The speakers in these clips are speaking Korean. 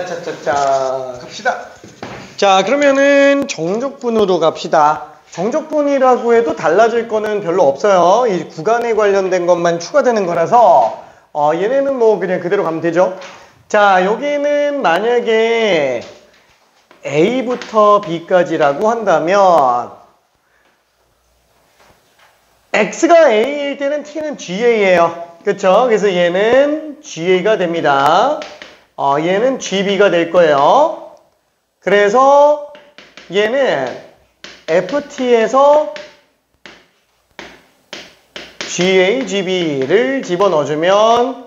차차차차 갑시다. 자, 그러면은 정적분으로 갑시다. 정적분이라고 해도 달라질 거는 별로 없어요. 이 구간에 관련된 것만 추가되는 거라서 얘네는 뭐 그냥 그대로 가면 되죠. 자, 여기는 만약에 A부터 B까지라고 한다면 X가 A일 때는 T는 GA예요. 그쵸? 그래서 얘는 GA가 됩니다. 얘는 GB가 될 거예요. 그래서 얘는 FT에서 GA, GB를 집어넣어주면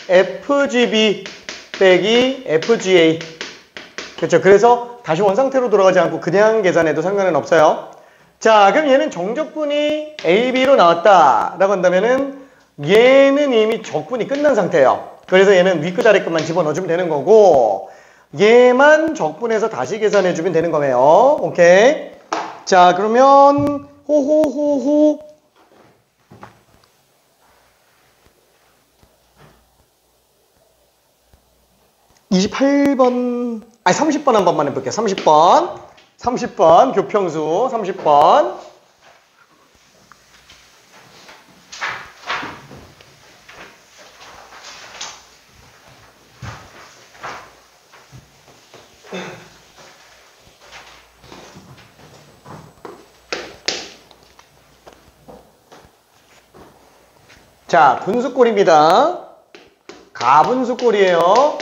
FGB 빼기 FGA. 그렇죠? 그래서 다시 원상태로 돌아가지 않고 그냥 계산해도 상관은 없어요. 자, 그럼 얘는 정적분이 AB로 나왔다라고 한다면은 얘는 이미 적분이 끝난 상태예요. 그래서 얘는 윗끝 아래끝만 집어넣어주면 되는 거고 얘만 적분해서 다시 계산해주면 되는 거네요. 오케이. 자, 그러면 호호호호 28번, 아니 30번 한 번만 해볼게요. 30번 교평수 30번. 자, 분수꼴입니다. 가분수꼴이에요.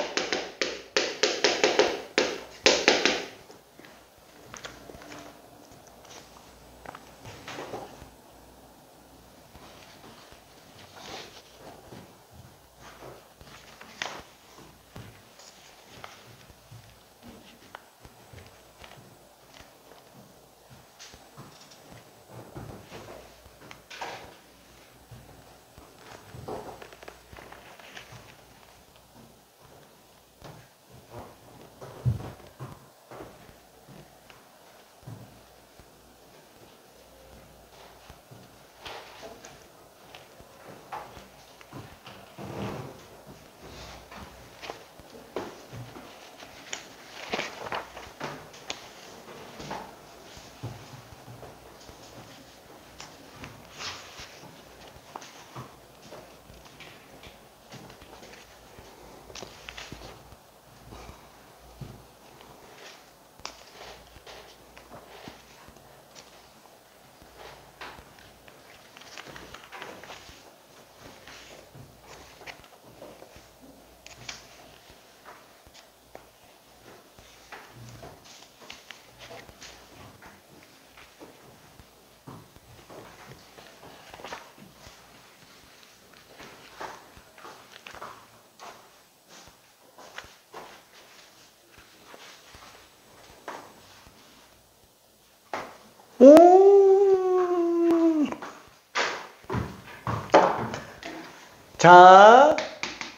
자,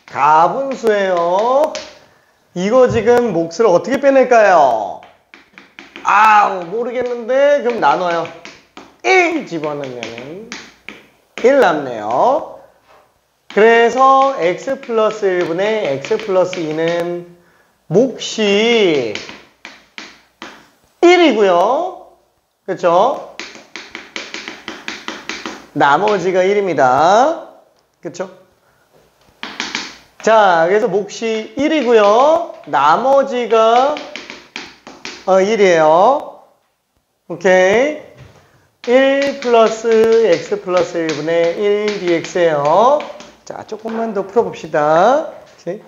가분수예요. 이거 지금 몫을 어떻게 빼낼까요? 모르겠는데 그럼 나눠요. 1 집어넣으면 1 남네요. 그래서 x 플러스 1분의 x 플러스 2는 몫이 1이고요. 그쵸? 나머지가 1입니다. 그쵸? 자, 그래서 몫이 1이고요. 나머지가 1이에요. 오케이. 1 플러스 x 플러스 1분의 1 dx예요. 자, 조금만 더 풀어봅시다. 오케이.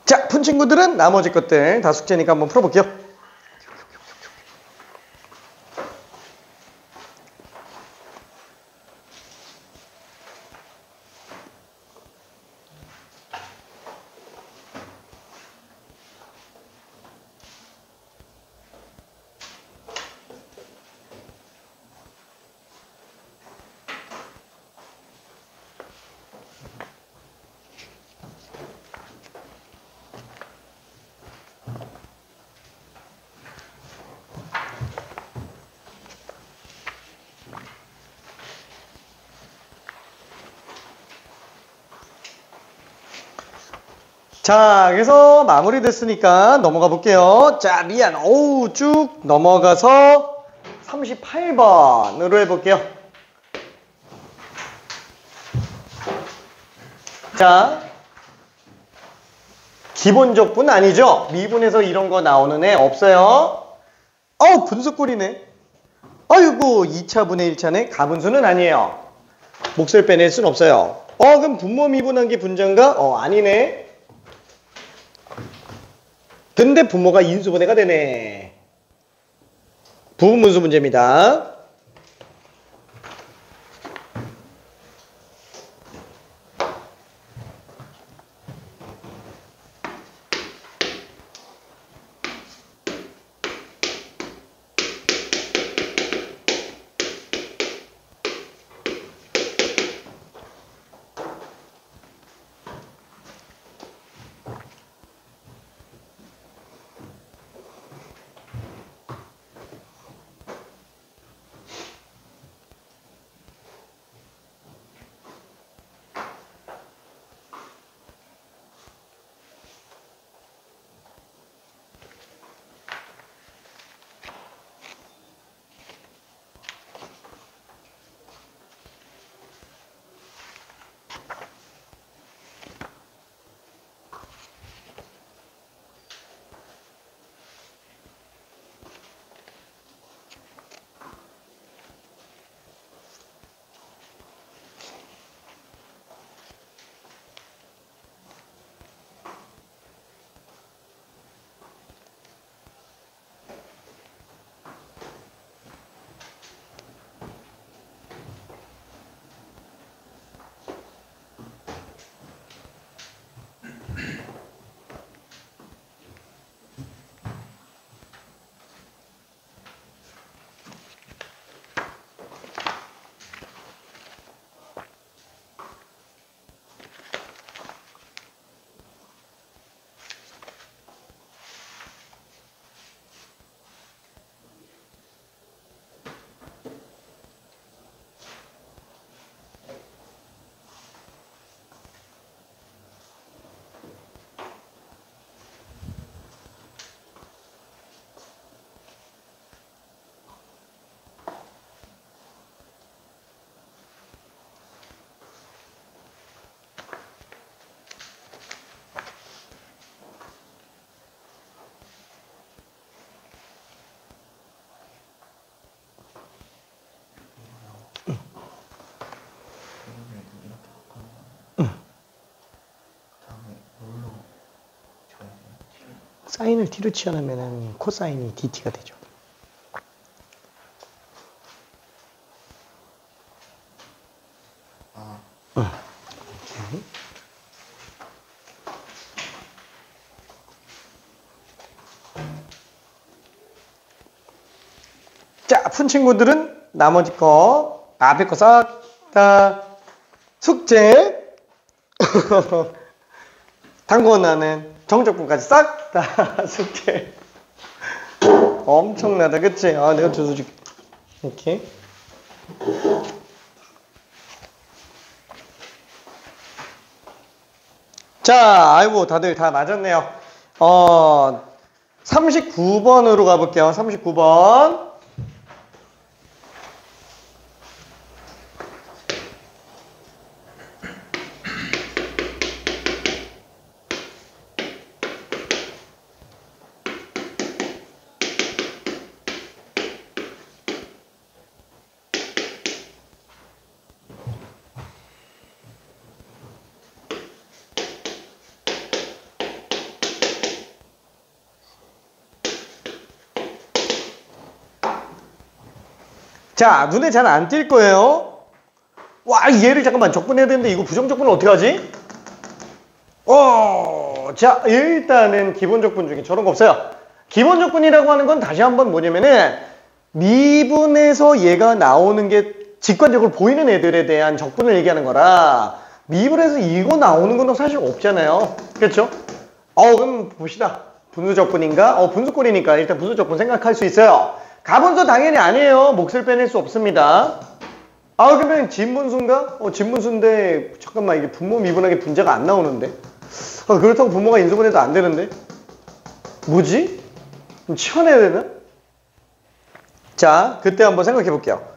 자, 푼 친구들은 나머지 것들 다 숙제니까 한번 풀어볼게요. 자, 그래서 마무리 됐으니까 넘어가 볼게요. 자, 미안. 어우, 쭉 넘어가서 38번으로 해볼게요. 자, 기본적분 아니죠? 미분에서 이런 거 나오는 애 없어요. 어우, 분수꼴이네. 아이고, 2차 분의 1차네. 가분수는 아니에요. 몫을 빼낼 순 없어요. 그럼 분모 미분한 게 분자인가? 아니네. 근데 분모가 인수분해가 되네. 부분분수 문제입니다. 사인을 t로 치환하면 코사인이 dt가 되죠. 오케이. 자, 푼 친구들은 나머지 거, 앞에 거 싹 다 숙제. 단권하는 정적분까지 싹 다 숙제. 엄청나다, 그치? 내가 주소 줄게. 이렇게. 자, 아이고, 다들 다 맞았네요. 39번으로 가볼게요. 39번. 자, 눈에 잘 안 띌 거예요. 와, 얘를 잠깐만 적분해야 되는데 이거 부정적분은 어떻게 하지? 자, 일단은 기본적분 중에 저런 거 없어요. 기본적분이라고 하는 건 다시 한번 뭐냐면은 미분에서 얘가 나오는 게 직관적으로 보이는 애들에 대한 적분을 얘기하는 거라 미분에서 이거 나오는 건 사실 없잖아요. 그렇죠? 그럼 봅시다. 분수적분인가? 분수꼴이니까 일단 분수적분 생각할 수 있어요. 가분수 당연히 아니에요. 몫을 빼낼 수 없습니다. 그러면 진분수인가? 진분수인데 잠깐만 이게 분모 미분하게 분자가 안 나오는데 그렇다고 분모가 인수분해도 안 되는데? 뭐지? 좀 치워내야 되나? 자, 그때 한번 생각해 볼게요.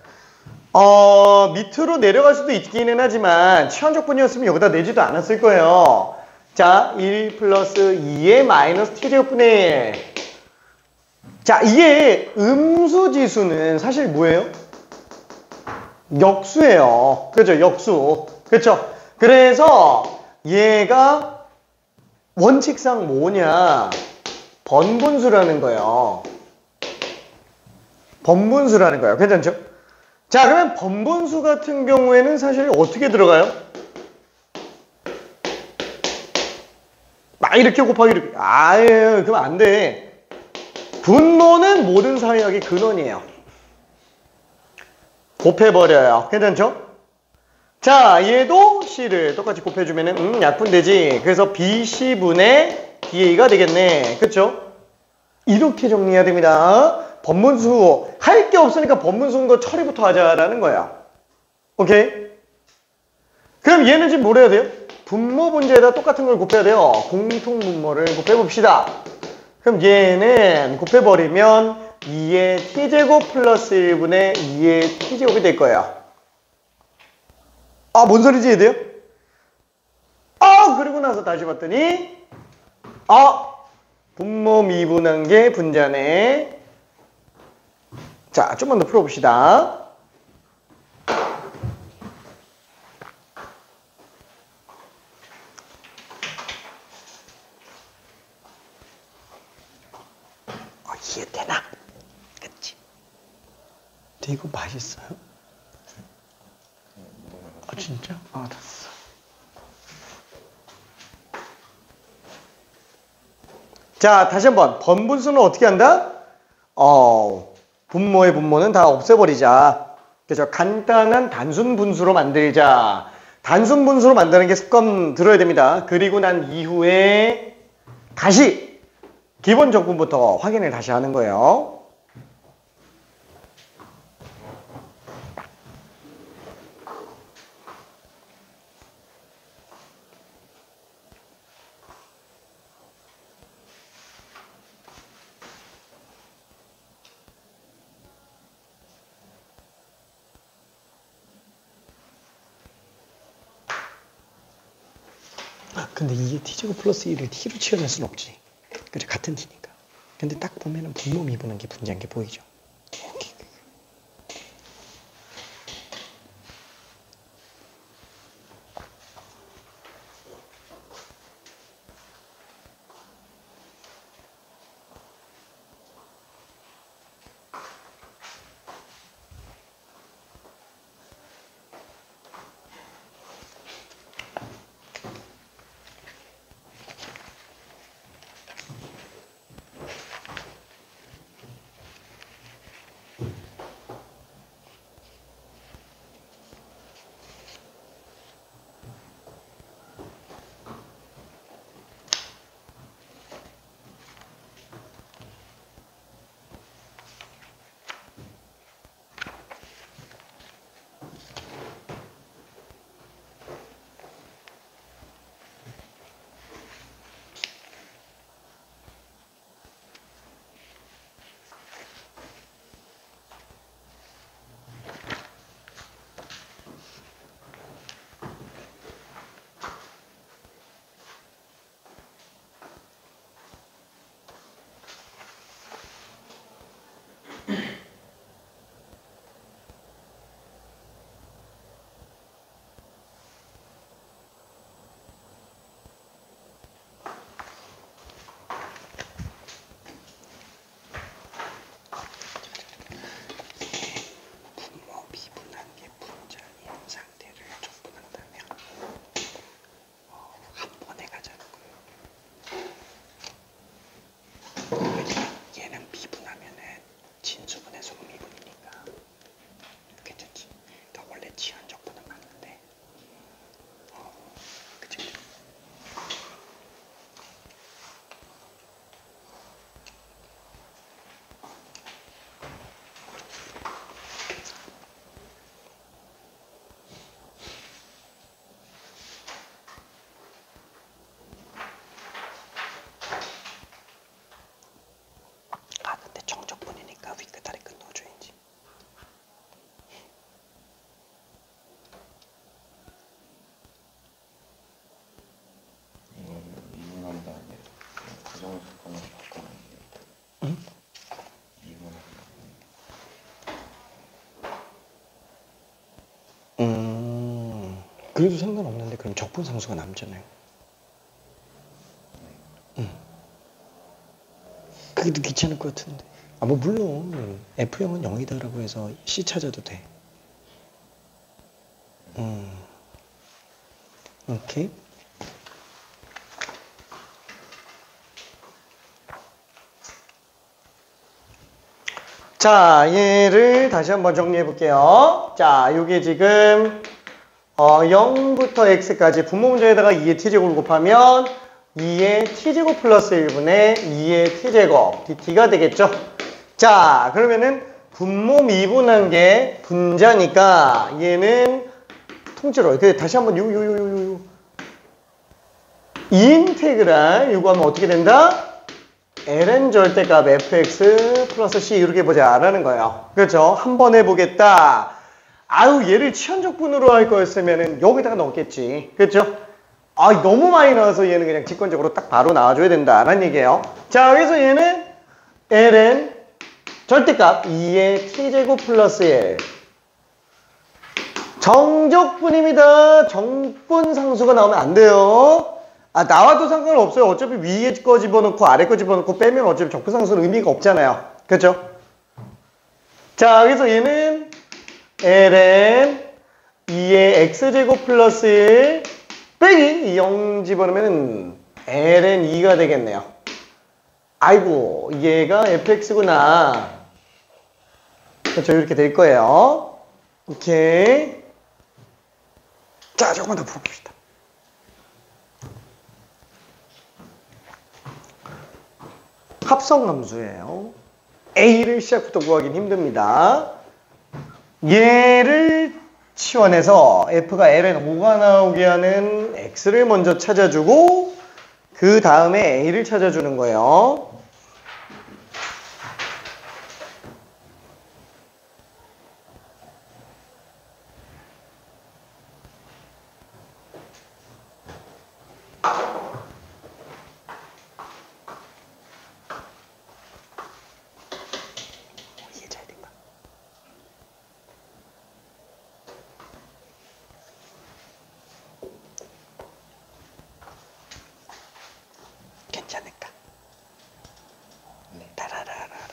밑으로 내려갈 수도 있기는 하지만 치환적분이었으면 여기다 내지도 않았을 거예요. 자, 1 플러스 2의 마이너스 t제곱분의 1. 자, 이게 음수지수는 사실 뭐예요? 역수예요. 그죠? 역수. 그렇죠? 그래서 얘가 원칙상 뭐냐? 번분수라는 거예요. 번분수라는 거예요. 괜찮죠? 자, 그러면 번분수 같은 경우에는 사실 어떻게 들어가요? 막 이렇게 곱하기 이렇게. 아예, 그럼 안 돼. 분모는 모든 사회학의 근원이에요. 곱해버려요. 괜찮죠? 자, 얘도 C를 똑같이 곱해주면은, 약분되지. 그래서 BC분의 DA가 되겠네. 그쵸? 이렇게 정리해야 됩니다. 번분수, 할 게 없으니까 번분수인 거 처리부터 하자라는 거야. 오케이? 그럼 얘는 지금 뭘 해야 돼요? 분모 분자에다 똑같은 걸 곱해야 돼요. 공통분모를 곱해봅시다. 그럼 얘는 곱해버리면 2의 t제곱 플러스 1분의 2의 t제곱이 될 거예요. 아, 뭔 소리지, 얘들요? 그리고 나서 다시 봤더니, 분모 미분한 게 분자네. 자, 좀만 더 풀어봅시다. 이해되나? 그치? 근데 이거 맛있어요? 진짜? 알았어. 자, 다시 한번. 번분수는 어떻게 한다? 분모의 분모는 다 없애버리자. 그죠? 간단한 단순 분수로 만들자. 단순 분수로 만드는 게 습관 들어야 됩니다. 그리고 난 이후에 다시 기본 적분부터 확인을 다시 하는 거예요. 근데 이게 t제곱 플러스 1을 t로 치워낼 수는 없지. 그죠? 같은 t니까. 근데 딱 보면은 분모 미분한 게 분자인 게 보이죠? 오케이. 그래도 상관없는데 그럼 적분상수가 남잖아요. 그게 더 귀찮을 것 같은데. 뭐 물론 F형은 0이다라고 해서 C 찾아도 돼. 오케이. 자, 얘를 다시 한번 정리해 볼게요. 자, 이게 지금 0부터 x까지 분모 문제에다가 2의 t제곱을 곱하면 2의 t제곱 플러스 1분의 2의 t제곱 dt가 되겠죠. 자, 그러면은 분모 미분한 게 분자니까 얘는 통째로 다시 한번 인테그랄 이거 하면 어떻게 된다? ln 절대값 fx 플러스 c 이렇게 보자라는 거예요. 그렇죠? 한번 해보겠다. 아유, 얘를 치환적분으로 할 거였으면은 여기다가 넣었겠지. 그렇죠? 너무 많이 나와서 얘는 그냥 직관적으로 딱 바로 나와줘야 된다라는 얘기예요. 자, 그래서 얘는 ln 절대값 2의 t제곱 플러스 1 정적분입니다. 정분상수가 나오면 안 돼요. 나와도 상관없어요. 어차피 위에 거 집어넣고 아래 거 집어넣고 빼면 어차피 적분상수는 의미가 없잖아요. 그렇죠? 자, 그래서 얘는 ln 2의 x제곱 플러스 1 빼기 0 집어넣으면 ln 2가 되겠네요. 아이고, 얘가 fx구나. 그렇죠? 이렇게 될 거예요. 오케이. 자, 조금만 더 풀어봅시다. 합성함수예요. A를 시작부터 구하기는 힘듭니다. 얘를 치환해서 F가 Ln 5가 나오게 하는 X를 먼저 찾아주고 그 다음에 A를 찾아주는 거예요. 괜찮을까? 네. 따라라라라라.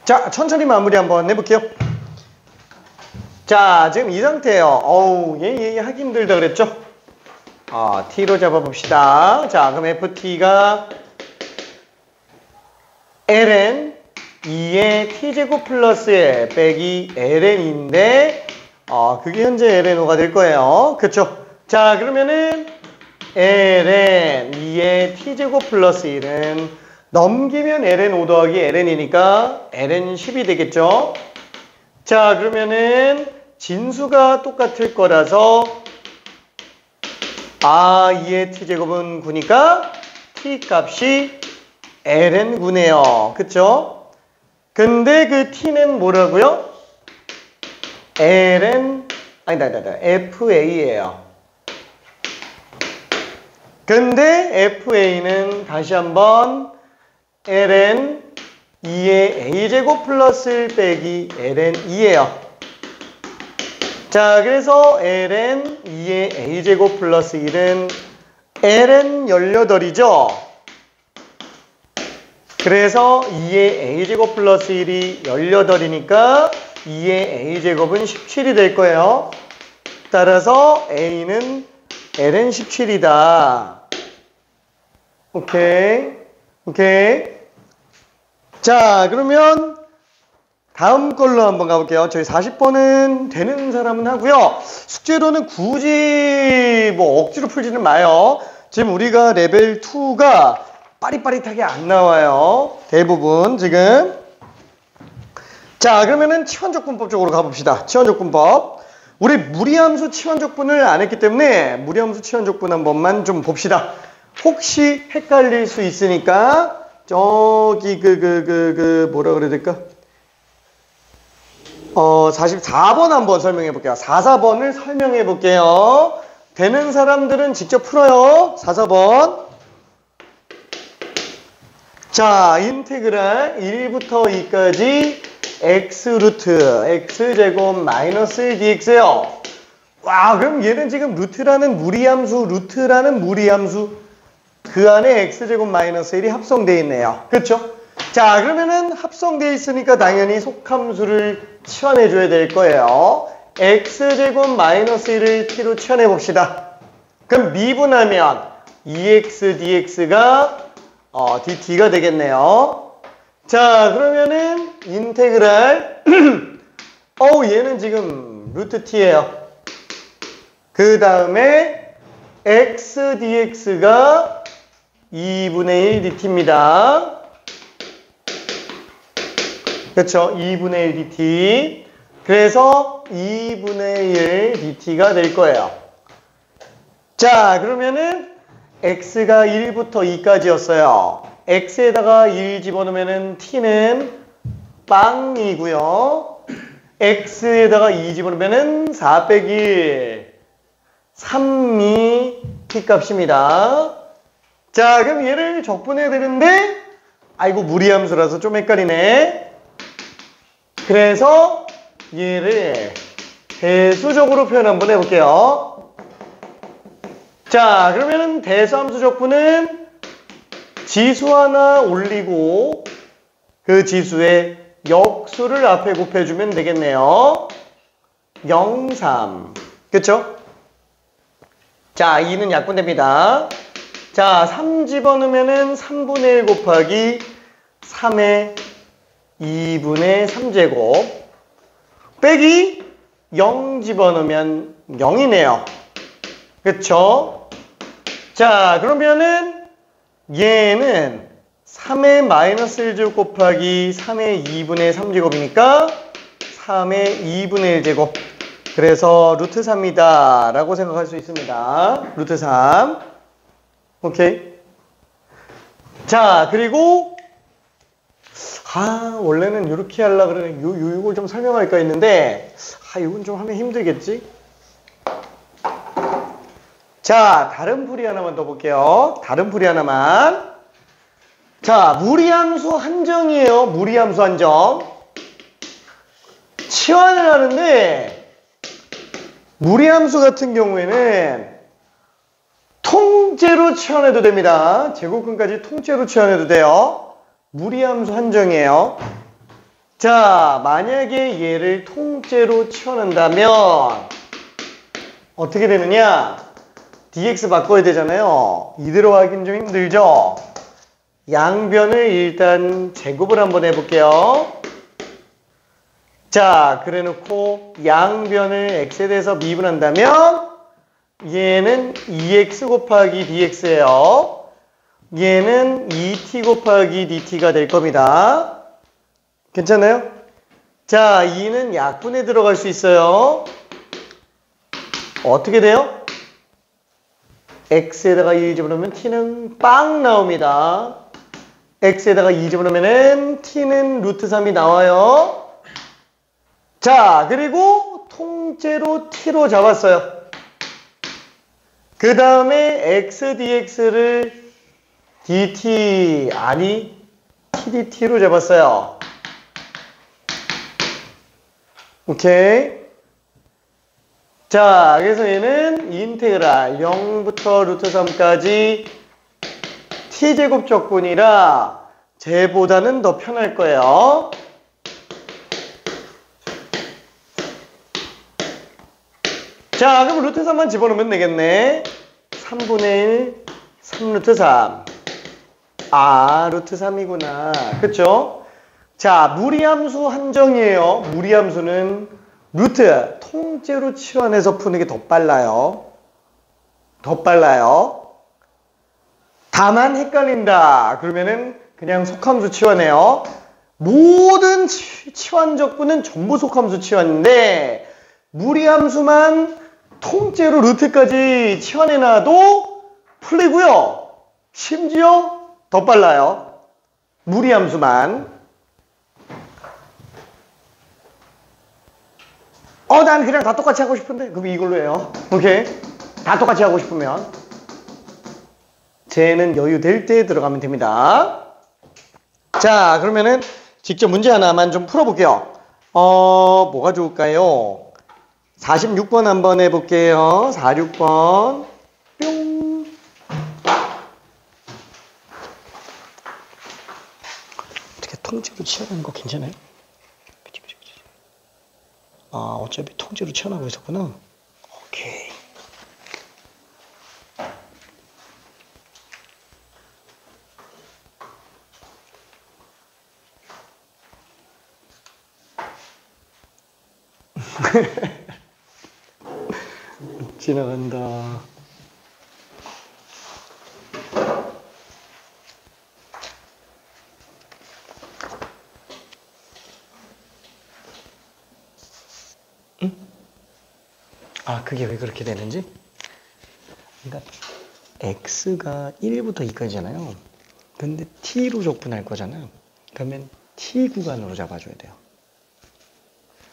자, 천천히 마무리 한번 해볼게요. 자, 지금 이 상태예요. 어우, 얘 하기 힘들다 그랬죠? t로 잡아봅시다. 자, 그럼 ft가 ln 2의 t제곱 플러스 1 빼기 ln인데 그게 현재 ln5가 될 거예요. 그쵸? 자, 그러면은 ln 2의 t제곱 플러스 1은 넘기면 ln5 더하기 ln이니까 ln10이 되겠죠? 자, 그러면은 진수가 똑같을 거라서 2의 t제곱은 9니까 t 값이 ln9네요. 그쵸? 근데 그 t는 뭐라고요? fa예요. 근데 fa는 다시 한번 ln 2의 a제곱 플러스 1 빼기 ln 2예요. 자, 그래서 ln 2의 a제곱 플러스 1은 ln 18이죠. 그래서 2의 a제곱 플러스 1이 18이니까 2의 a제곱은 17이 될 거예요. 따라서 a는 ln 17이다. 오케이. 오케이. 자, 그러면 다음 걸로 한번 가볼게요. 저희 40번은 되는 사람은 하고요. 숙제로는 굳이 뭐 억지로 풀지는 마요. 지금 우리가 레벨 2가 빠릿빠릿하게 안 나와요. 대부분 지금. 자, 그러면은 치환적분법 쪽으로 가봅시다. 치환적분법. 우리 무리함수 치환적분을 안 했기 때문에 무리함수 치환적분 한 번만 좀 봅시다. 혹시 헷갈릴 수 있으니까 저기 뭐라 그래야 될까? 44번 한번 설명해 볼게요. 44번을 설명해 볼게요. 되는 사람들은 직접 풀어요. 44번. 자, 인테그랄 1부터 2까지 x 루트 x제곱 마이너스 1 dx예요. 와, 그럼 얘는 지금 루트라는 무리함수 그 안에 x제곱 마이너스 1이 합성되어 있네요. 그렇죠? 자, 그러면은 합성되어 있으니까 당연히 속함수를 치환해 줘야 될 거예요. x제곱 마이너스 1을 t로 치환해 봅시다. 그럼 미분하면 2x dx가 dt가 되겠네요. 자, 그러면은 인테그랄 얘는 지금 루트 t예요. 그 다음에 x dx가 2분의 1 dt입니다. 그렇죠? 2분의 1 dt. 그래서 2분의 1 dt가 될 거예요. 자, 그러면은 x가 1부터 2까지였어요. x에다가 1 집어넣으면은 t는 빵이고요. x에다가 2 집어넣으면은 4 빼기 1, 3이 t 값입니다. 자, 그럼 얘를 적분해야 되는데 아이고 무리함수라서 좀 헷갈리네. 그래서 얘를 대수적으로 표현 한번 해볼게요. 자, 그러면은 대수함수 적분은 지수 하나 올리고 그 지수에 역수를 앞에 곱해주면 되겠네요. 0, 3. 그쵸? 자, 2는 약분됩니다. 자, 3 집어넣으면은 3분의 1 곱하기 3의 2분의 3제곱 빼기 0 집어넣으면 0이네요. 그쵸? 자, 그러면은 얘는 3의 마이너스 1제곱 곱하기 3의 2분의 3제곱이니까 3의 2분의 1제곱. 그래서 루트 3이다 라고 생각할 수 있습니다. 루트 3. 오케이. 자, 그리고 원래는 이렇게 하려고 그러는 요걸 좀 설명할까 했는데 이건 좀 하면 힘들겠지? 자, 다른 풀이 하나만 더 볼게요. 다른 풀이 하나만. 자, 무리함수 한정이에요. 무리함수 한정. 치환을 하는데 무리함수 같은 경우에는 통째로 치환해도 됩니다. 제곱근까지 통째로 치환해도 돼요. 무리함수 한정이에요. 자, 만약에 얘를 통째로 치환한다면 어떻게 되느냐? dx 바꿔야 되잖아요. 이대로 하긴 좀 힘들죠? 양변을 일단 제곱을 한번 해볼게요. 자, 그래 놓고 양변을 x에 대해서 미분한다면 얘는 2x 곱하기 dx예요. 얘는 2t 곱하기 dt가 될 겁니다. 괜찮아요? 자, 2는 약분에 들어갈 수 있어요. 어떻게 돼요? x에다가 1 집어넣으면 t는 빵 나옵니다. x에다가 2 집어넣으면 t는 루트 3이 나와요. 자, 그리고 통째로 t로 잡았어요. 그 다음에 x dx를 dt 아니 tdt로 잡았어요. 오케이. 자, 그래서 얘는 인테그랄 0부터 루트 3까지 t제곱 적분이라 쟤보다는 더 편할 거예요. 자, 그럼 루트 3만 집어넣으면 되겠네. 3분의 1 3루트 3. 아, 루트 3이구나. 그쵸? 자, 무리함수 한정이에요. 무리함수는 루트 통째로 치환해서 푸는 게 더 빨라요. 더 빨라요. 다만 헷갈린다. 그러면은 그냥 속함수 치환해요. 모든 치환적분은 전부 속함수 치환인데 무리함수만 통째로 루트까지 치환해놔도 풀리고요. 심지어 더 빨라요. 무리함수만. 난 그냥 다 똑같이 하고 싶은데. 그럼 이걸로 해요. 오케이. 다 똑같이 하고 싶으면. 쟤는 여유 될 때 들어가면 됩니다. 자, 그러면은 직접 문제 하나만 좀 풀어볼게요. 뭐가 좋을까요? 46번 한번 해볼게요. 46번. 뿅. 어떻게 통째로 치환하는 거 괜찮아요? 그치. 어차피 통째로 치환하고 있었구나. 오케이. 지나간다. 응? 그게 왜 그렇게 되는지? 그러니까 x가 1부터 2까지잖아요. 근데 t로 적분할 거잖아요. 그러면 t 구간으로 잡아줘야 돼요.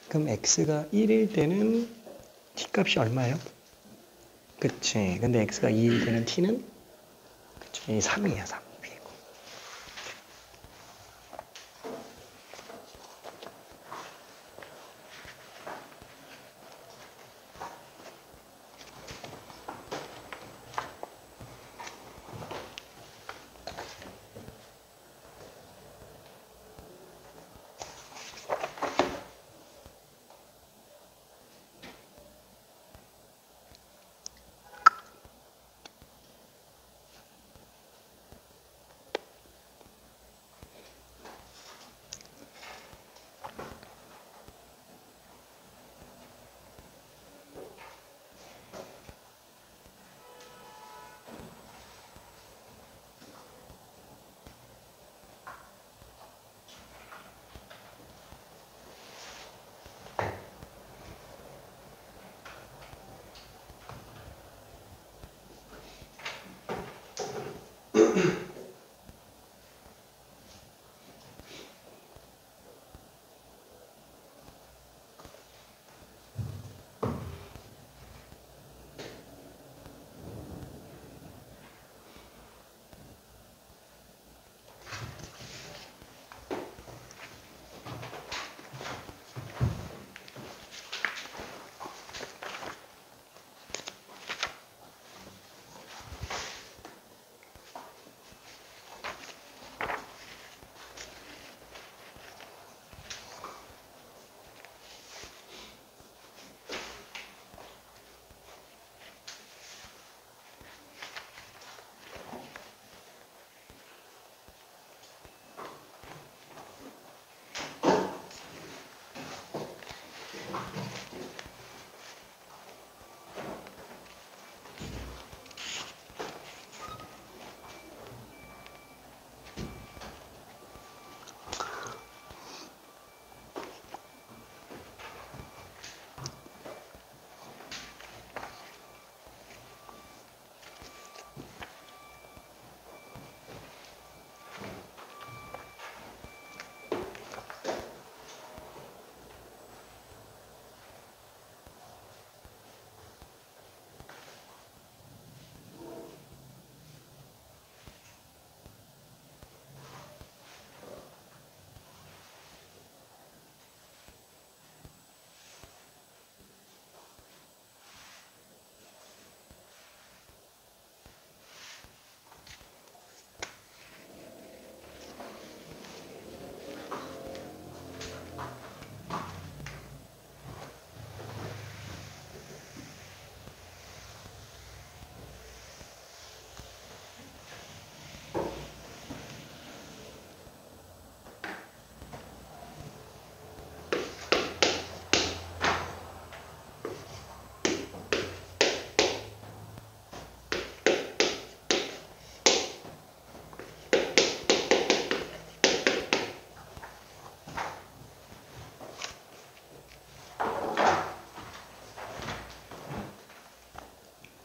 그럼 x가 1일 때는 t 값이 얼마예요? 그치. 근데 x가 2일 때는 t는 그치. 3이야, 3.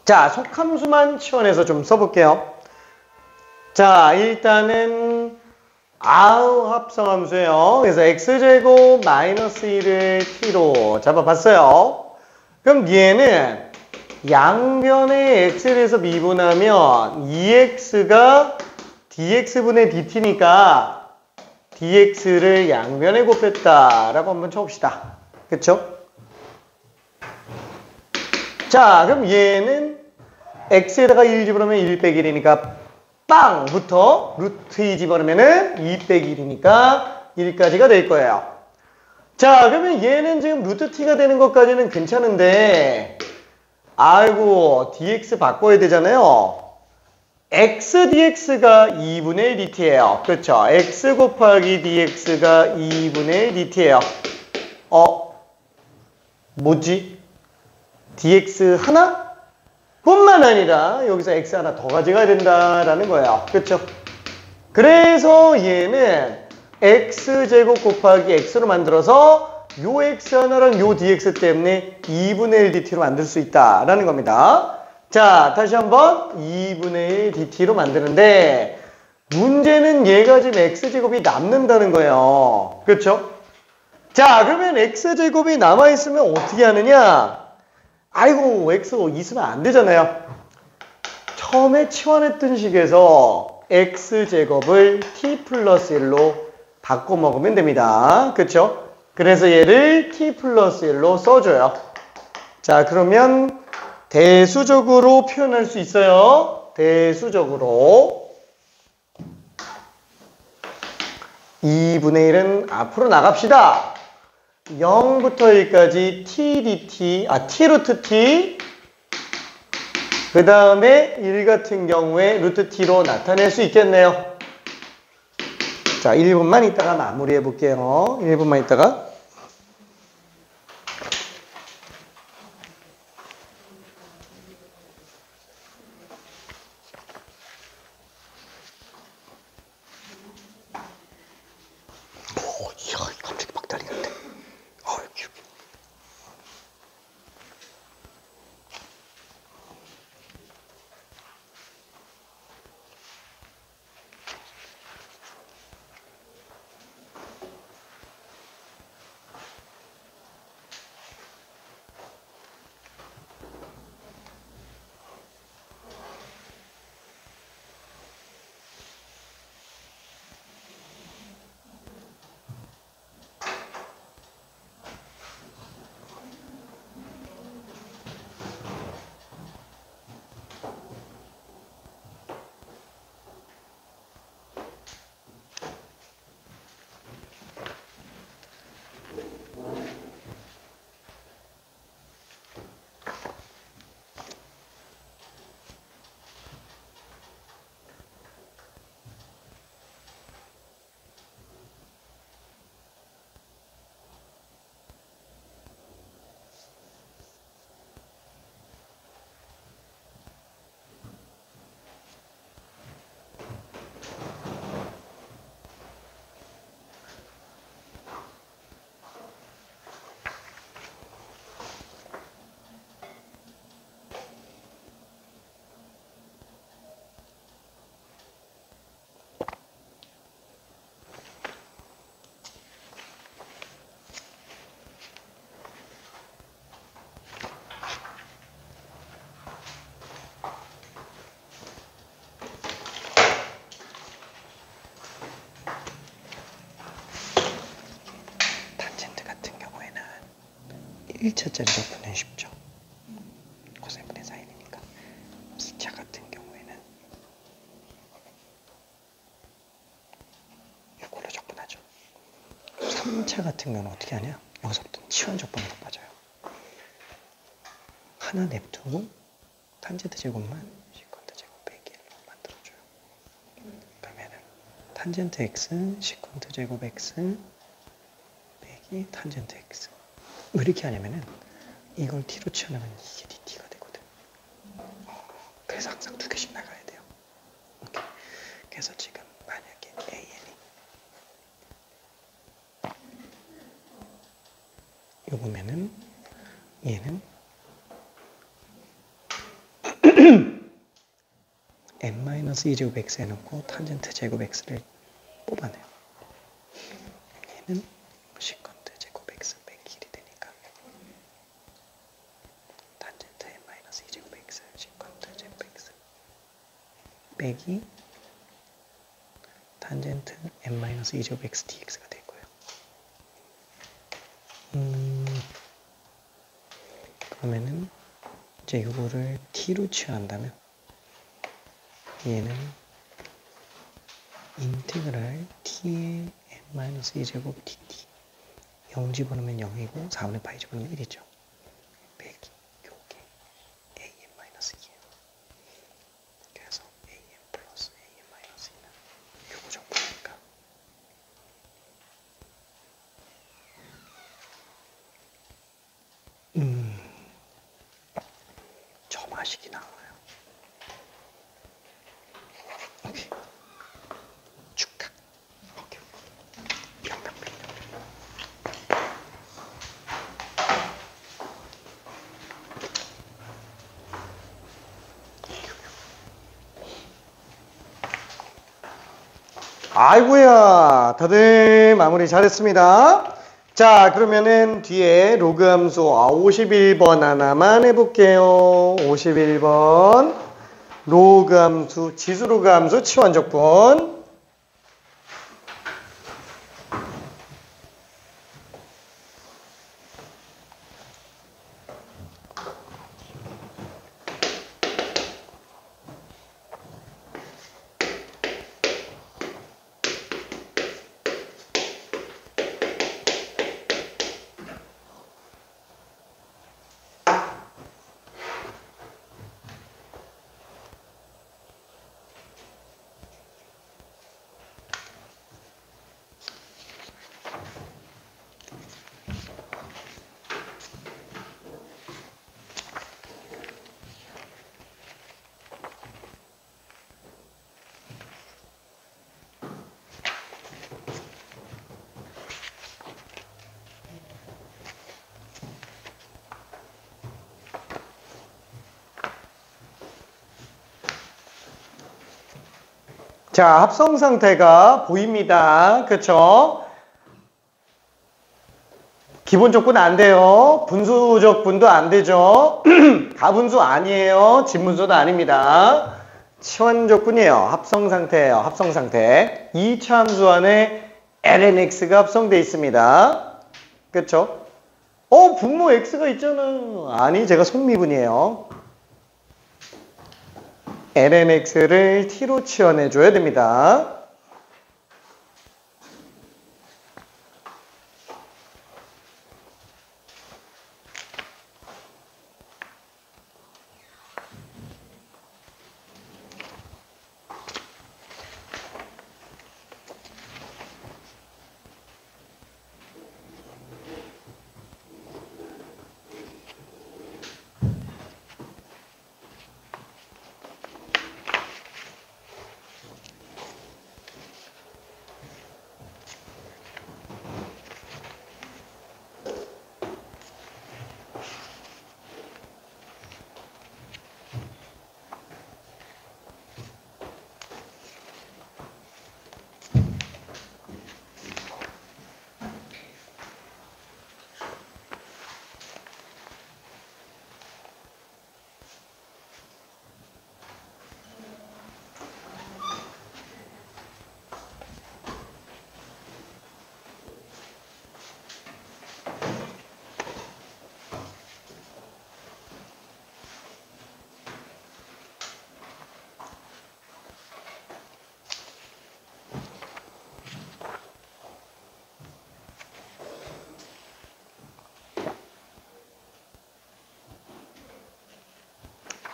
자, 속함수만 치환해서 좀 써볼게요. 자, 일단은 합성함수예요. 그래서 x제곱 마이너스 1을 t로 잡아봤어요. 그럼 얘는 양변의 x를 해서 미분하면 2x가 dx분의 dt니까 dx를 양변에 곱했다라고 한번 쳐봅시다. 그쵸? 자, 그럼 얘는 x에다가 1 집어넣으면 1 빼기 1이니까 빵부터 루트 2 집어넣으면 2 빼기 1이니까 1까지가 될 거예요. 자, 그러면 얘는 지금 루트 t가 되는 것까지는 괜찮은데 아이고 dx 바꿔야 되잖아요. x dx가 2분의 1 dt예요. 그렇죠? x 곱하기 dx가 2분의 1 dt예요. 뭐지? dx 하나? 뿐만 아니라 여기서 x 하나 더 가져가야 된다라는 거예요. 그렇죠? 그래서 얘는 x제곱 곱하기 x로 만들어서 요 x 하나랑 요 dx 때문에 2분의 1 dt로 만들 수 있다라는 겁니다. 자, 다시 한번 2분의 1 dt로 만드는데 문제는 얘가 지금 x제곱이 남는다는 거예요. 그렇죠? 자, 그러면 x제곱이 남아있으면 어떻게 하느냐? 아이고, x 있으면 안 되잖아요. 처음에 치환했던 식에서 x제곱을 t 플러스 1로 바꿔 먹으면 됩니다. 그렇죠? 그래서 얘를 t 플러스 1로 써줘요. 자, 그러면 대수적으로 표현할 수 있어요. 대수적으로 2분의 1은 앞으로 나갑시다. 0부터 1까지 t dt, t 루트 t 그 다음에 1 같은 경우에 루트 t로 나타낼 수 있겠네요. 자, 1분만 있다가 마무리해 볼게요. 1분만 있다가. 이야, 갑자기 막 달리는데. 탄젠트 같은 경우에는 1차짜리로 보내면 쉽죠. 코사인분의 사인이니까. 2차 같은 경우에는 이걸로 적분하죠. 3차 같은 경우는 어떻게 하냐? 여기서부터 치환 적분으로 빠져요. 하나 냅두고 탄젠트 제곱만 시컨트 제곱 빼기 1로 만들어줘요. 그러면은 탄젠트 x 시컨트 제곱 x 빼기 탄젠트 x. 왜 이렇게 하냐면은 이걸 t로 치환하면 이게 dt가 되거든. 그래서 항상 두 개씩 나가야 돼요. 오케이. 그래서 지금 만약에 an이 이거 보면은 얘는 n-2제곱 x 해놓고 탄젠트 제곱 x를 뽑아내요. 얘는 시컨트 제곱 x 빼기 1이 되니까 탄젠트 n-2제곱 x 시컨트 제곱 x 빼기 탄젠트 n-2제곱 x dx가 될 거예요. 그러면은 이제 이거를 t로 취한다면 얘는 인테그랄 t의 n-2제곱 dt 0 집어넣으면 0이고 4분의 파이 집어넣으면 1이죠. 빼기 요게 an-2예요. 그래서 an 플러스 an-2는 요거 정도니까 점화식이 나와요. 오케이. 축하. 오케이. 평평평. 아이고야, 다들 마무리 잘했습니다. 자, 그러면은 뒤에 로그 함수 51번 하나만 해볼게요. 51번 로그 함수, 지수 로그 함수 치환적분. 자, 합성 상태가 보입니다. 그쵸? 기본 적분 안 돼요. 분수 적분도 안 되죠. 가분수 아니에요. 진분수도 아닙니다. 치환 적분이에요. 합성 상태예요. 합성 상태. 2차 함수 안에 lnx가 합성되어 있습니다. 그쵸? 분모 x가 있잖아. 아니, 제가 속미분이에요. lnx를 t로 치환해 줘야 됩니다.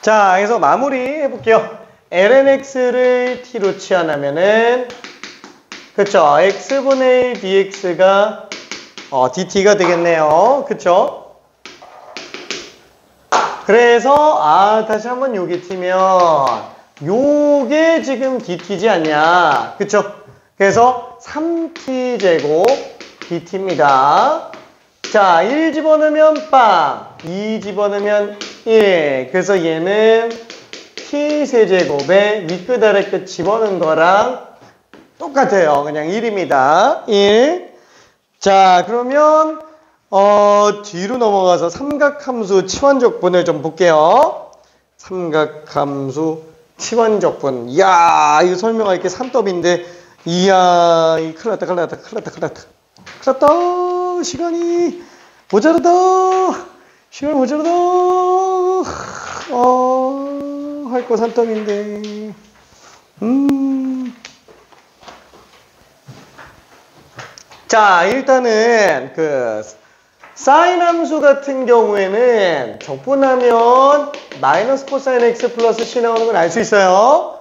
자, 그래서 마무리 해볼게요. lnx를 t로 치환하면은, 그쵸? x분의 1 dx가 dt가 되겠네요. 그쵸? 그래서, 다시 한번 요게 t면, 요게 지금 dt지 않냐. 그쵸? 그래서 3t제곱 dt입니다. 자, 1 집어넣으면 빵, 2 집어넣으면 1. 그래서 얘는 t 세제곱에 윗끝 아래끝 집어넣은 거랑 똑같아요. 그냥 1입니다. 1. 자, 그러면 뒤로 넘어가서 삼각함수 치환적분을 좀 볼게요. 삼각함수 치환적분. 이야, 이거 설명할 게 산더미인데, 이야, 큰일 났다. 시간이 모자라다. 할 거 산더미인데. 자, 일단은 사인 함수 같은 경우에는 적분하면 마이너스 코사인 x 플러스 c 나오는 건 알 수 있어요.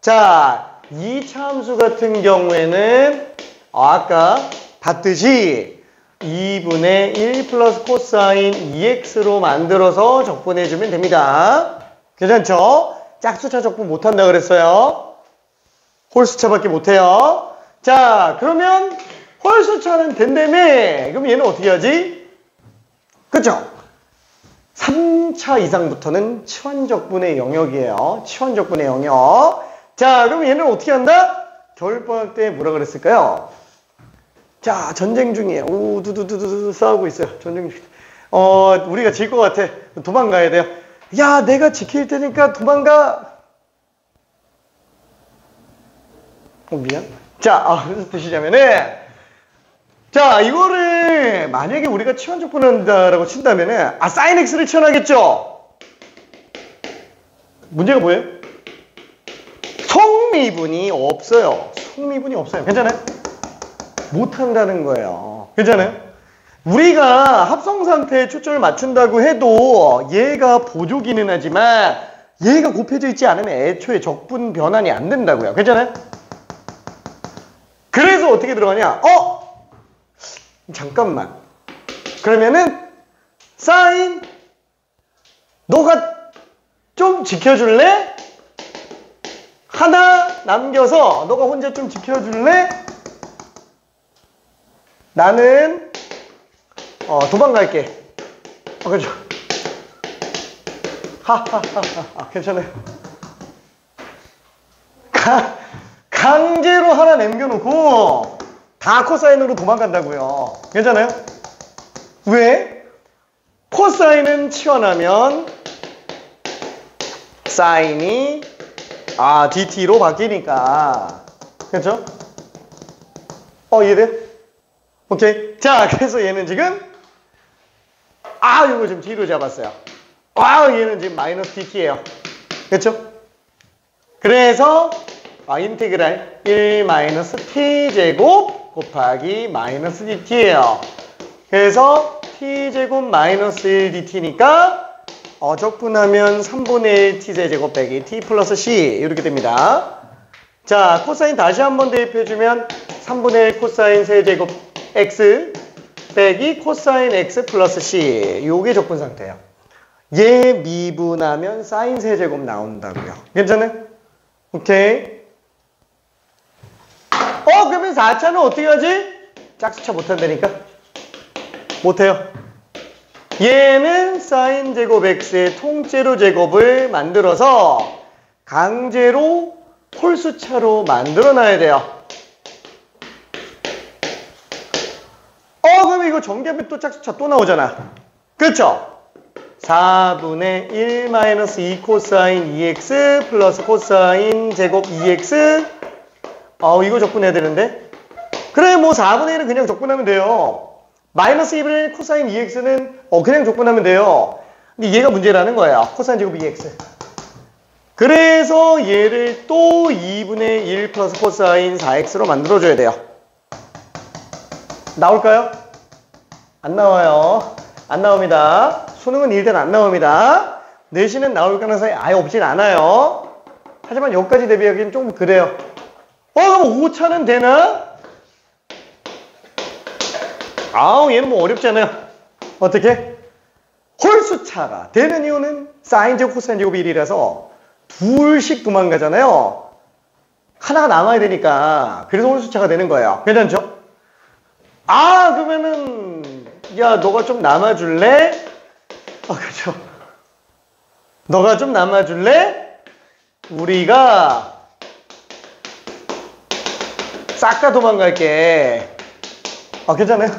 자, 2차 함수 같은 경우에는 아까 봤듯이 2분의 1 플러스 코사인 2x로 만들어서 적분해주면 됩니다. 괜찮죠? 짝수차 적분 못한다 그랬어요. 홀수차밖에 못해요. 자, 그러면 홀수차는 된다며. 그럼 얘는 어떻게 하지? 그쵸? 3차 이상부터는 치환적분의 영역이에요. 치환적분의 영역. 자, 그럼 얘는 어떻게 한다? 겨울방학 때 뭐라 그랬을까요? 자, 전쟁 중이에요. 오, 두두두두 싸우고 있어요. 전쟁 중. 우리가 질 것 같아. 도망가야 돼요. 야, 내가 지킬 테니까 도망가. 미안. 자, 무슨 뜻이냐면은, 자, 이거를 만약에 우리가 치환적분한다라고 친다면은, 사인 x를 치환하겠죠? 문제가 뭐예요? 성미분이 없어요. 괜찮아요? 못한다는 거예요. 괜찮아요? 우리가 합성 상태에 초점을 맞춘다고 해도 얘가 보조기는 하지만 얘가 곱해져 있지 않으면 애초에 적분 변환이 안 된다고요. 괜찮아요? 그래서 어떻게 들어가냐? 잠깐만. 그러면은 사인 너가 좀 지켜줄래? 하나 남겨서 너가 혼자 좀 지켜줄래? 나는 도망갈게. 그렇죠. 하하하하. 괜찮아요. 강제로 하나 남겨놓고 다 코사인으로 도망간다고요. 괜찮아요? 왜? 코사인은 치환하면 사인이 dt로 바뀌니까. 그렇죠? 이해돼요? 오케이. 자, 그래서 얘는 지금 이거 좀 뒤로 잡았어요. 얘는 지금 마이너스 dt예요. 그렇죠? 그래서 인테그랄 1 마이너스 t제곱 곱하기 마이너스 dt예요. 그래서 t제곱 마이너스 1 dt니까 적분하면 3분의 1 t제곱 빼기 t 플러스 c 이렇게 됩니다. 자, 코사인 다시 한번 대입해주면 3분의 1 코사인 세제곱 x 빼기 코사인 x 플러스 c 요게 적분 상태예요. 얘 미분하면 사인 세제곱 나온다고요. 괜찮아요? 오케이. 그러면 4차는 어떻게 하지? 짝수차 못한다니까? 못해요. 얘는 사인 제곱 x의 통째로 제곱을 만들어서 강제로 홀수차로 만들어놔야 돼요. 그러면 이거 전개하면 또 짝수차 또 나오잖아. 그렇죠? 4분의 1 마이너스 2 코사인 2x 플러스 코사인 제곱 2x 이거 적분해야 되는데 그래 4분의 1은 그냥 적분하면 돼요. 마이너스 2분의 1 코사인 2x는 그냥 적분하면 돼요. 근데 얘가 문제라는 거야. 코사인 제곱 2x. 그래서 얘를 또 2분의 1 플러스 코사인 4x로 만들어줘야 돼요. 나올까요? 안 나와요. 안 나옵니다. 수능은 1대 안 나옵니다. 내신은 나올 가능성이 아예 없진 않아요. 하지만 여기까지 대비하기는 좀 그래요. 그럼 5차는 되나? 얘는 어렵지 않아요. 어떻게? 홀수차가 되는 이유는 사인 제곱 코사인 제곱 1이라서 둘씩 도망가잖아요. 하나가 남아야 되니까. 그래서 홀수차가 되는 거예요. 괜찮죠? 그러면은 야 너가 좀 남아줄래? 그렇죠. 너가 좀 남아줄래? 우리가 싹 다 도망갈게. 괜찮아요?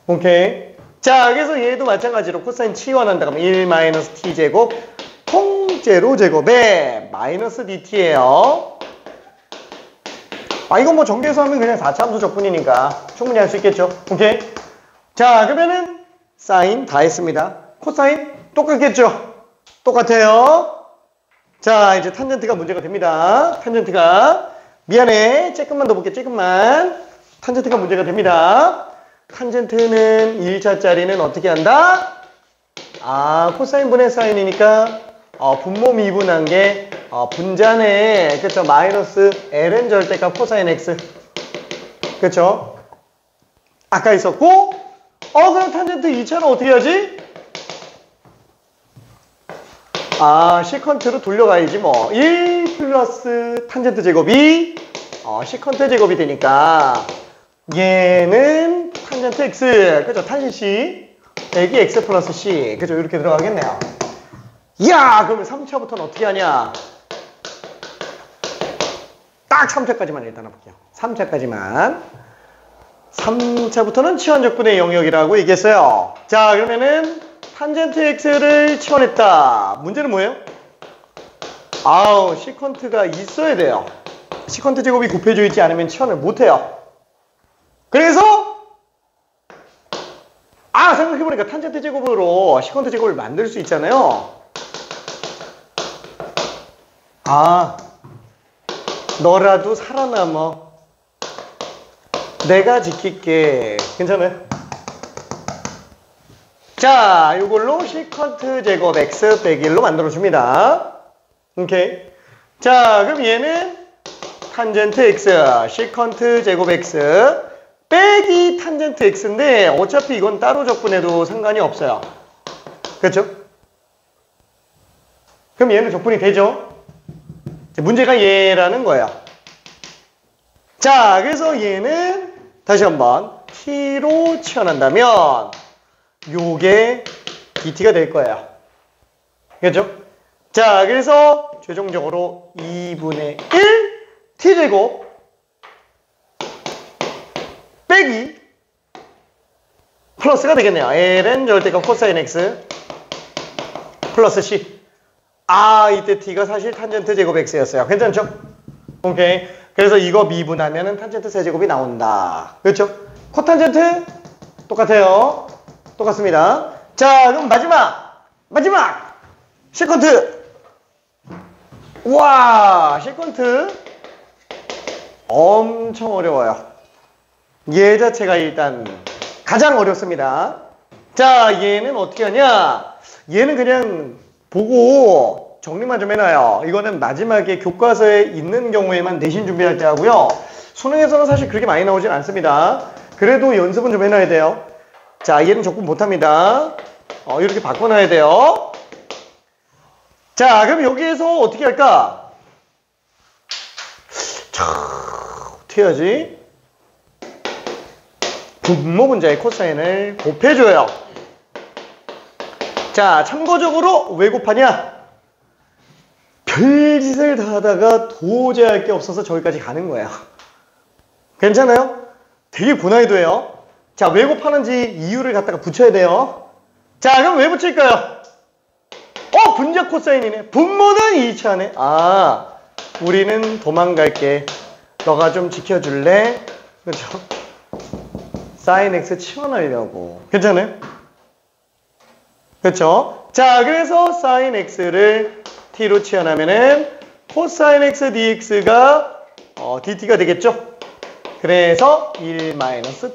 오케이. 자, 그래서 얘도 마찬가지로 코사인 치환한다 그러면 1 t제곱 통제로 제곱에 마이너스 dt예요. 이건 뭐 정계수 하면 그냥 4차함수 적분이니까 충분히 할 수 있겠죠. 오케이. 자, 그러면은 사인 다 했습니다. 코사인 똑같겠죠? 똑같아요. 자, 이제 탄젠트가 문제가 됩니다. 탄젠트가 미안해. 조금만 더 볼게. 조금만. 탄젠트가 문제가 됩니다. 탄젠트는 1차짜리는 어떻게 한다? 코사인 분의 사인이니까 분모 미분한 게 분자네. 그쵸? 마이너스 ln 절대값 코사인 x. 그쵸? 아까 있었고 그럼 탄젠트 2차는 어떻게 하지? 시컨트로 돌려가야지 뭐. 1 플러스 탄젠트 제곱이 시컨트 제곱이 되니까 얘는 탄젠트 x, 그죠? 탄신 c 빼기 x 플러스 c, 그죠? 이렇게 들어가겠네요. 이야, 그러면 3차부터는 어떻게 하냐? 딱 3차까지만 일단 해볼게요. 3차까지만. 3차부터는 치환적분의 영역이라고 얘기했어요. 자, 그러면은 탄젠트 x를 치환했다. 문제는 뭐예요? 시컨트가 있어야 돼요. 시컨트 제곱이 곱해져 있지 않으면 치환을 못해요. 그래서 생각해보니까 탄젠트 제곱으로 시컨트 제곱을 만들 수 있잖아요. 너라도 살아남어. 내가 지킬게. 괜찮아요? 자, 이걸로 시컨트 제곱 x 빼기 1로 만들어줍니다. 오케이. 자, 그럼 얘는 탄젠트 x, 시컨트 제곱 x 빼기 탄젠트 x인데 어차피 이건 따로 적분해도 상관이 없어요. 그렇죠? 그럼 얘는 적분이 되죠? 문제가 얘라는 거예요. 자, 그래서 얘는 다시 한번 t로 치환한다면 요게 dt가 될 거예요. 그렇죠? 자, 그래서 최종적으로 2분의 1 t제곱 빼기 플러스가 되겠네요. ln 절대값 코사인 x 플러스 c. 이때 t가 사실 탄젠트 제곱 x였어요. 괜찮죠? 오케이. 그래서 이거 미분하면은 탄젠트 세제곱이 나온다. 그렇죠? 코탄젠트 똑같아요. 똑같습니다. 자, 그럼 마지막 시컨트. 와, 시컨트 엄청 어려워요. 얘 자체가 일단 가장 어렵습니다. 자, 얘는 어떻게 하냐? 얘는 그냥 보고 정리만 좀 해놔요. 이거는 마지막에 교과서에 있는 경우에만 내신 준비할 때 하고요. 수능에서는 사실 그렇게 많이 나오진 않습니다. 그래도 연습은 좀 해놔야 돼요. 자, 얘는 적분 못합니다. 이렇게 바꿔놔야 돼요. 자, 그럼 여기에서 어떻게 할까? 어떻게 해야지? 분모 분자의 코사인을 곱해줘요. 자, 참고적으로 왜 곱하냐? 별짓을 다 하다가 도저히 할 게 없어서 저기까지 가는 거예요. 괜찮아요? 되게 고난이도예요. 자, 왜 곱하는지 이유를 갖다가 붙여야 돼요. 자, 그럼 왜 붙일까요? 분자 코사인이네. 분모는 2차네. 우리는 도망갈게. 너가 좀 지켜줄래? 그렇죠? 사인 x 치환하려고. 괜찮아요? 그렇죠? 자, 그래서 사인 x를 t로 치환하면은 코사인 x dx가 dt가 되겠죠? 그래서 1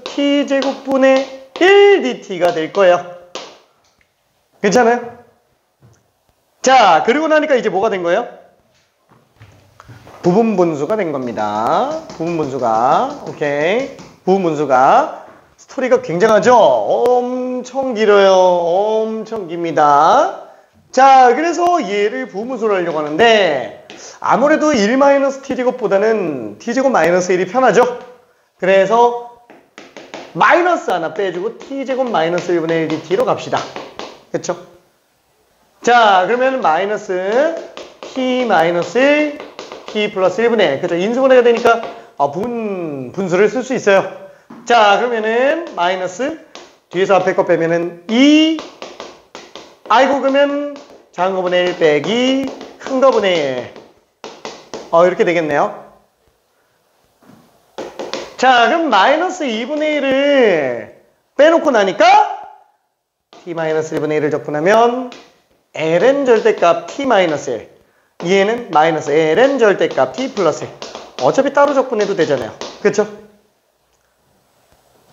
t제곱분의 1 dt가 될 거예요. 괜찮아요? 자, 그리고 나니까 이제 뭐가 된 거예요? 부분분수가 된 겁니다. 부분분수가. 오케이. 부분분수가. 스토리가 굉장하죠? 엄청 길어요. 엄청 깁니다. 자, 그래서 얘를 부분분수로 하려고 하는데 아무래도 1 t제곱보다는 t제곱 마이너스 1이 편하죠? 그래서 마이너스 하나 빼주고 t제곱 마이너스 1분의 1 dt로 갑시다. 그쵸? 자, 그러면 마이너스 t-1 t 플러스 1분의 1. 그죠? 인수분해가 되니까 분수를 쓸 수 있어요. 자, 그러면은 마이너스 뒤에서 앞에 거 빼면은 2 아이고 그러면 작은 거분의 1 빼기 큰 거분의 1. 이렇게 되겠네요. 자, 그럼 마이너스 2분의 1을 빼놓고 나니까 t-1분의 1을 적고 나면 ln 절대값 t-1 얘는 마이너스 ln 절대값 t 플러스 1. 어차피 따로 적분해도 되잖아요. 그렇죠?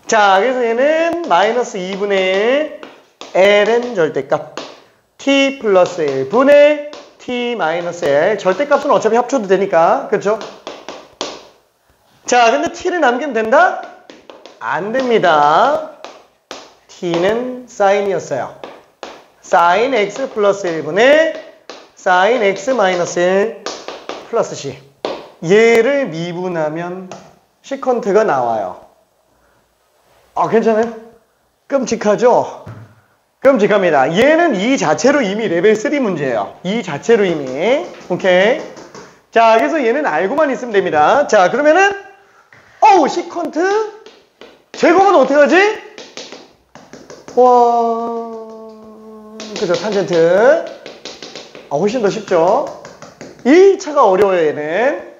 자, 그래서 얘는 마이너스 2분의 1 ln 절대값 t 플러스 1분의 t 마이너스 l. 절대값은 어차피 합쳐도 되니까. 그렇죠? 자, 근데 t를 남기면 된다? 안 됩니다. t는 사인이었어요. 사인 x 플러스 1분의 사인 x 마이너스 1 플러스 c. 얘를 미분하면 시컨트가 나와요. 괜찮아요? 끔찍하죠? 끔찍합니다. 얘는 이 자체로 이미 레벨 3 문제예요. 이 자체로 이미. 오케이. 자, 그래서 얘는 알고만 있으면 됩니다. 자, 그러면은 시컨트 제곱은 어떻게 하지? 그죠? 탄젠트. 훨씬 더 쉽죠? 1차가 어려워요, 얘는.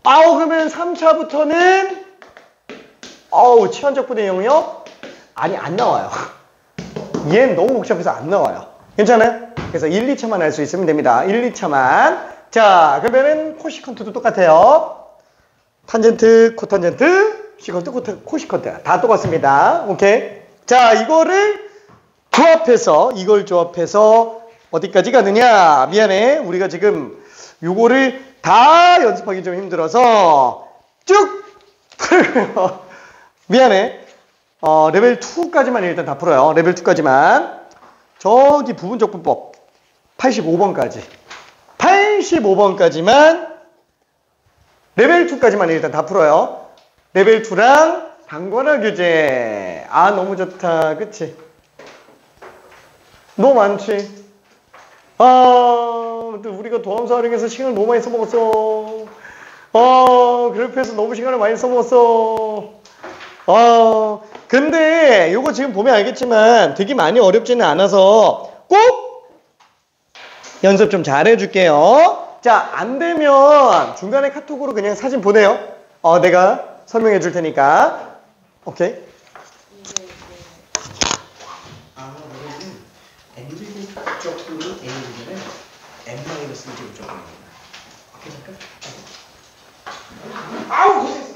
그러면 3차부터는 치환적분의 영역? 아니, 안 나와요. 얘는 너무 복잡해서 안 나와요. 괜찮아요? 그래서 1, 2차만 할 수 있으면 됩니다. 1, 2차만. 자, 그러면은 코시컨트도 똑같아요. 탄젠트, 코탄젠트, 시컨트, 코시컨트. 다 똑같습니다. 오케이. 자, 이거를 이걸 조합해서 어디까지 가느냐? 미안해. 우리가 지금 요거를 다 연습하기 좀 힘들어서 쭉 풀어요. 미안해. 레벨 2까지만 일단 다 풀어요. 레벨 2까지만. 저기 부분적분법 85번까지. 85번까지만 레벨 2까지만 일단 다 풀어요. 레벨 2랑 방관화 규제. 너무 좋다. 그치? 너무 많지? 또 우리가 도함수 활용해서 시간을 너무 많이 써먹었어. 그래프에서 너무 시간을 많이 써먹었어. 근데 요거 지금 보면 알겠지만 되게 많이 어렵지는 않아서 꼭 연습 좀 잘해줄게요. 자, 안 되면 중간에 카톡으로 그냥 사진 보내요. 내가 설명해 줄 테니까. 오케이. n제곱적분이 a이면 n-1제곱적분입니다. 오케이, 잠깐. 고생했어.